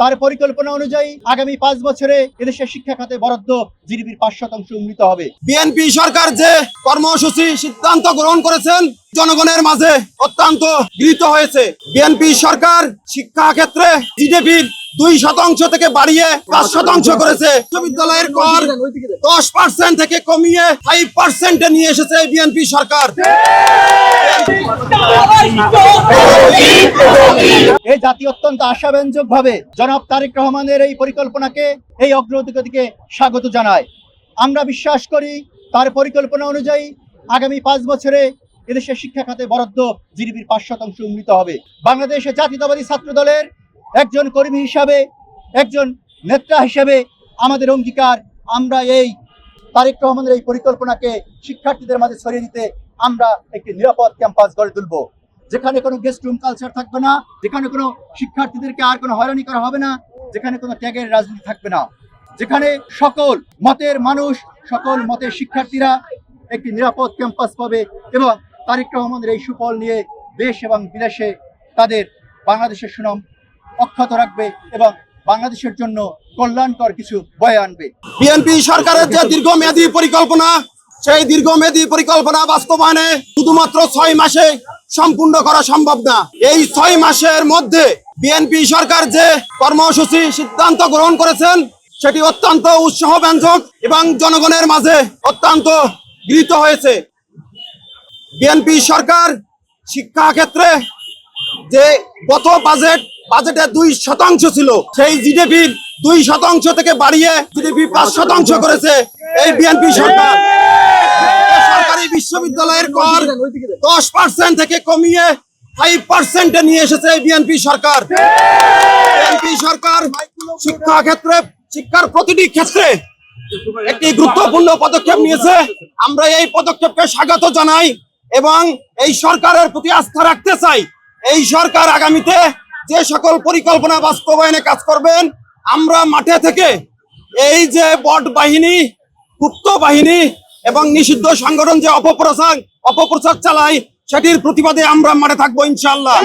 তার পরিকল্পনা অনুযায়ী আগামী 5 বছরে এদেশের শিক্ষা খাতে বরাদ্দ জিডিপির 5% উন্নীত হবে। বিএনপি সরকার যে কর্মসূচি সিদ্ধান্ত গ্রহণ করেছেন জনগণের মাঝে অত্যন্ত গৃহীত হয়েছে। বিএনপি সরকার শিক্ষা ক্ষেত্রে জিডিপির 2% থেকে বাড়িয়ে 5% করেছে। বিশ্ববিদ্যালয়ের কর 10% থেকে কমিয়ে 5% নিয়ে এসেছে বিএনপি সরকার। এই জাতি অত্যন্ত আশাব্যঞ্জক ভাবে জনাব তারেক রহমানের এই পরিকল্পনাকে, এই অগ্রগতিকে স্বাগত জানায়। আমরা বিশ্বাস করি তার পরিকল্পনা অনুযায়ী আগামী 5 বছরে এদেশের শিক্ষা খাতে বরাদ্দ জিডিপির 5% উন্নীত হবে। বাংলাদেশ জাতীয়তাবাদী ছাত্র দলের একজন কর্মী হিসাবে, একজন নেতা হিসেবে আমাদের অঙ্গীকার, আমরা এই তারেক রহমানের এই পরিকল্পনাকে শিক্ষার্থীদের মাঝে ছড়িয়ে দিতে আমরা একটি নিরাপদ ক্যাম্পাস গড়ে তুলব, যেখানে কোনো গেস্ট রুম কালচার থাকবে না, যেখানে কোনো শিক্ষার্থীদেরকে আর কোনো হয়রানি করা হবে না, যেখানে কোনো ত্যাগের রাজনীতি থাকবে না, যেখানে সকল মতের মানুষ, সকল মতের শিক্ষার্থীরা একটি নিরাপদ ক্যাম্পাস পাবে এবং তারেক রহমানের এই সুফল নিয়ে দেশ এবং বিদেশে তাদের বাংলাদেশের সুনাম অক্ষত রাখবে এবং বাংলাদেশের জন্য কল্যাণকর কিছু বয়ে আনবে। বিএনপি সরকারের যে দীর্ঘমেয়াদী পরিকল্পনা, সেই দীর্ঘমেয়াদী পরিকল্পনা বাস্তবায়নে শুধুমাত্র 6 মাসে সম্পূর্ণ করা সম্ভব না। এই 6 মাসের মধ্যে বিএনপি সরকার যে কর্মসূচি সিদ্ধান্ত গ্রহণ করেছেন সেটি অত্যন্ত উৎসাহব্যঞ্জক এবং জনগণের মাঝে অত্যন্ত গৃহীত হয়েছে। বিএনপি সরকার শিক্ষা ক্ষেত্রে যে গত বাজেটে 2% ছিল, সেই জিডিপির 2% থেকে বাড়িয়ে জিডিপি 5% করেছে এই বিএনপি সরকার। সরকারি বিশ্ববিদ্যালয়ের কর 10% থেকে কমিয়ে 5% নিয়ে এসেছে বিএনপি সরকার। বিএনপি সরকার শিক্ষা ক্ষেত্রে, শিক্ষার প্রতিটি ক্ষেত্রে একটি গুরুত্বপূর্ণ পদক্ষেপ নিয়েছে। আমরা এই পদক্ষেপকে স্বাগত জানাই এবং এই সরকারের প্রতি আস্থা রাখতে চাই। এই সরকার আগামীতে যে সকল পরিকল্পনা বাস্তবায়নে কাজ করবেন, আমরা মাঠে থেকে এই যে বট বাহিনী, গুপ্ত বাহিনী এবং নিষিদ্ধ সংগঠন যে অপপ্রচার চালায়, সেটির প্রতিবাদে আমরা মাঠে থাকবো ইনশাআল্লাহ।